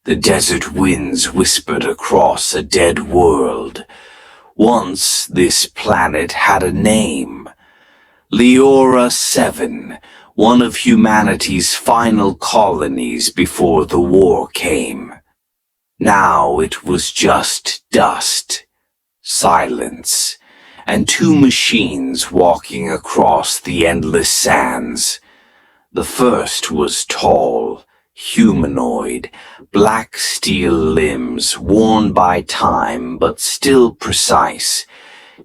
The desert winds whispered across a dead world. Once this planet had a name. Leora 7, one of humanity's final colonies before the war came. Now it was just dust, silence, and two machines walking across the endless sands. The first was tall, humanoid, black steel limbs worn by time but still precise.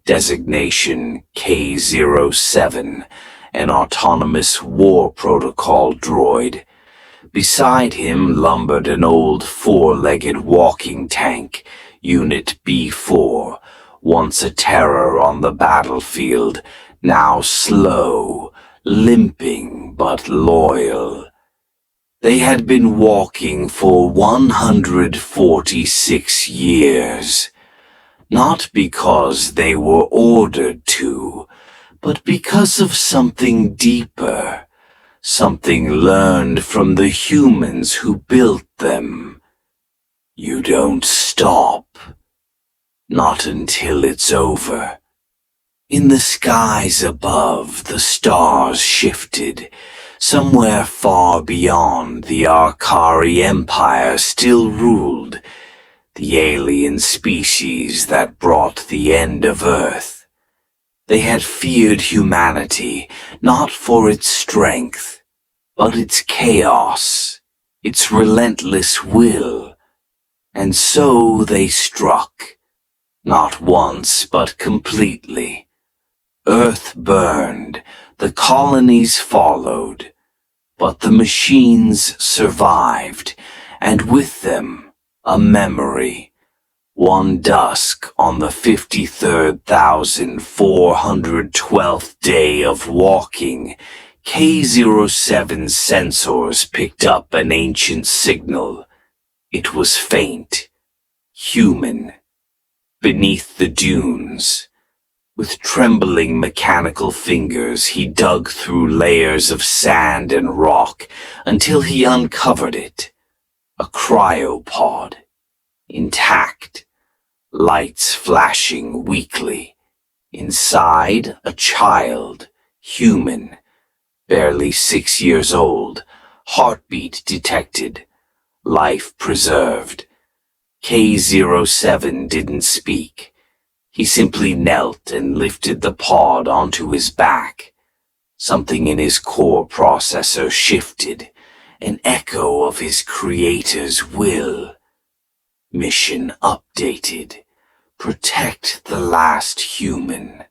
Designation K-07, an autonomous war protocol droid. Beside him lumbered an old four-legged walking tank, Unit B4, once a terror on the battlefield, now slow, limping but loyal. They had been walking for 146 years. Not because they were ordered to, but because of something deeper. Something learned from the humans who built them. You don't stop. Not until it's over. In the skies above, the stars shifted. Somewhere far beyond, the Arkari Empire still ruled. The alien species that brought the end of Earth. They had feared humanity, not for its strength, but its chaos, its relentless will. And so they struck, not once but completely. Earth burned, the colonies followed, but the machines survived, and with them a memory. One dusk on the 53,412th day of walking, K-07's sensors picked up an ancient signal. It was faint, human, beneath the dunes. With trembling mechanical fingers, he dug through layers of sand and rock until he uncovered it. A cryopod, intact. Lights flashing weakly. Inside, a child, human, barely 6 years old, heartbeat detected, life preserved. K-07 didn't speak. He simply knelt and lifted the pod onto his back. Something in his core processor shifted, an echo of his creator's will. Mission updated. Protect the last human.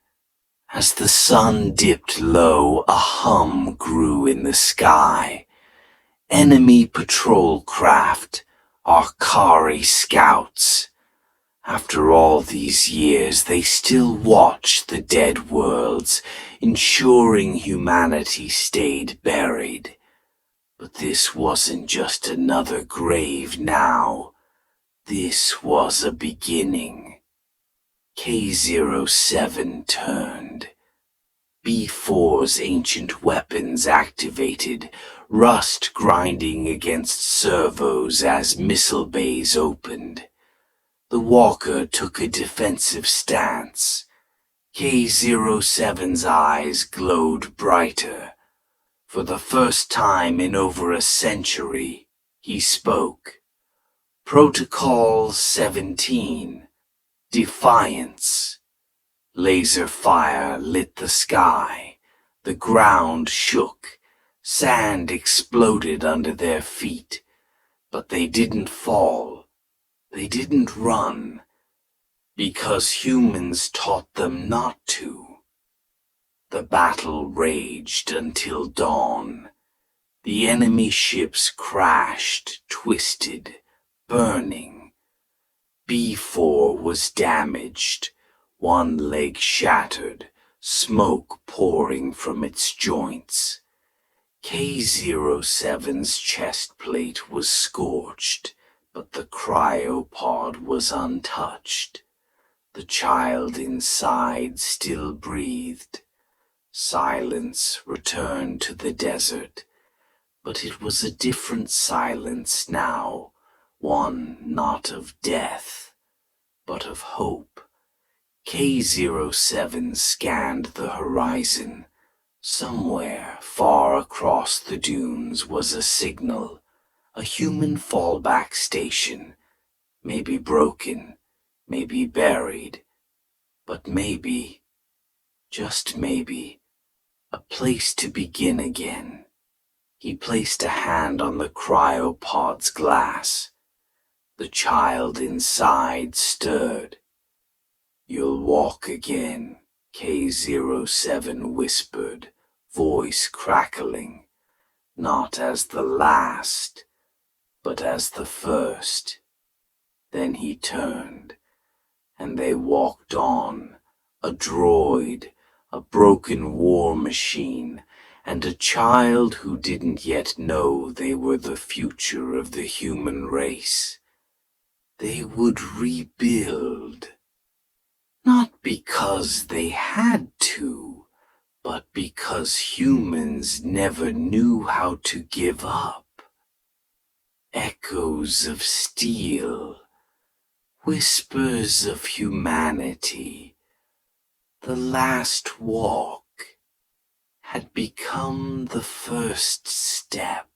As the sun dipped low, a hum grew in the sky. Enemy patrol craft, Arkari scouts. After all these years, they still watched the dead worlds, ensuring humanity stayed buried. But this wasn't just another grave now. This was a beginning. K-07 turned. B4's ancient weapons activated, rust grinding against servos as missile bays opened. The walker took a defensive stance. K-07's eyes glowed brighter. For the first time in over a century, he spoke. Protocol 17. Defiance. Laser fire lit the sky. The ground shook. Sand exploded under their feet. But they didn't fall. They didn't run. Because humans taught them not to. The battle raged until dawn. The enemy ships crashed, twisted, burning. B4 was damaged, one leg shattered, smoke pouring from its joints. K-07's chest plate was scorched, but the cryopod was untouched. The child inside still breathed. Silence returned to the desert, but it was a different silence now. one not of death, but of hope. K-07 scanned the horizon. Somewhere far across the dunes was a signal, a human fallback station, maybe broken, maybe buried, but maybe, just maybe, a place to begin again. He placed a hand on the cryopod's glass. The child inside stirred. "You'll walk again," K-07 whispered, voice crackling, "not as the last, but as the first." Then he turned, and they walked on, a droid, a broken war machine, and a child who didn't yet know they were the future of the human race. They would rebuild. Not because they had to, but because humans never knew how to give up. Echoes of steel, whispers of humanity, the last walk had become the first step.